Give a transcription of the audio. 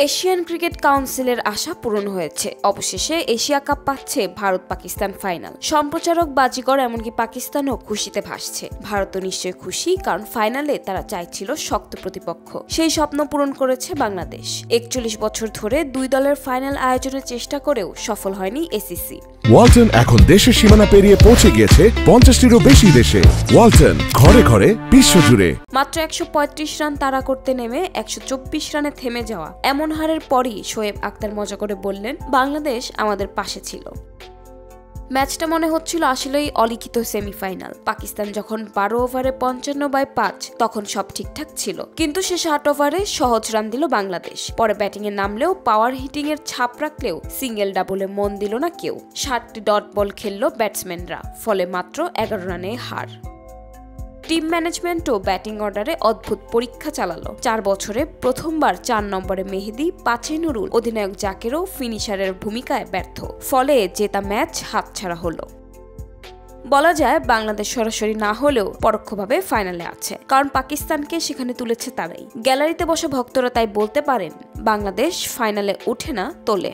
Asian cricket কাউন্সিলের আশা পূরণ হয়েছে। অবশেষে এশিয়া কাপ পাচ্ছে ভারত পাকিস্তান ফাইনাল। সম্প্রচারক, বাজিকর, এমনকি পাকিস্তানও খুশিতে ভাসছে। ভারতও নিশ্চয়ই খুশি, কারণ ফাইনালে তারা চাইছিল শক্ত প্রতিপক্ষ। সেই স্বপ্ন পূরণ করেছে বাংলাদেশ। 41 বছর ধরে দুই দলের ফাইনাল আয়োজনের চেষ্টা করেও সফল হয়নি এসিসি। ওয়ালটন এখন দেশের সীমানা পেরিয়ে পৌঁছে গিয়েছে 50টিরও বেশি দেশে। ওয়ালটন, ঘরে ঘরে, বিশ্বজুড়ে। মাত্র 135 রান তাড়া করতে নেমে 124 রানে থেমে যাওয়া এমন হারের পরই শোয়েব আক্তার মজা করে বললেন, বাংলাদেশ আমাদের পাশে ছিল। ম্যাচটা মনে হচ্ছিল আসলেই অলিখিত সেমিফাইনাল। পাকিস্তান যখন 12 ওভারে 55/5 তখন সব ঠিকঠাক ছিল, কিন্তু শেষ 8 ওভারে সহজ রান দিল বাংলাদেশ। পরে ব্যাটিং এ নামলেও পাওয়ার হিটিং এর ছাপ রাখলেও সিঙ্গেল ডাবলে মন দিল না কেউ। 7টি ডট বল খেললো ব্যাটসম্যানরা, ফলে মাত্র 11 রানে হার। টিম ম্যানেজমেন্টও ব্যাটিং অর্ডারে অদ্ভুত পরীক্ষা চালালো। 4 বছরে প্রথমবার 4 নম্বরে মেহেদী, 5-এ নুরুল, অধিনায়ক জাকেরও ফিনিশারের ভূমিকায় ব্যর্থ। ফলে জেতা ম্যাচ হাতছাড়া হলো। বলা যায় বাংলাদেশ সরাসরি না হলেও পরোক্ষভাবে ফাইনালে আছে, কারণ পাকিস্তানকে সেখানে তুলেছে তারাই। গ্যালারিতে বসা ভক্তরা তাই বলতে পারেন, বাংলাদেশ ফাইনালে উঠে না, তোলে।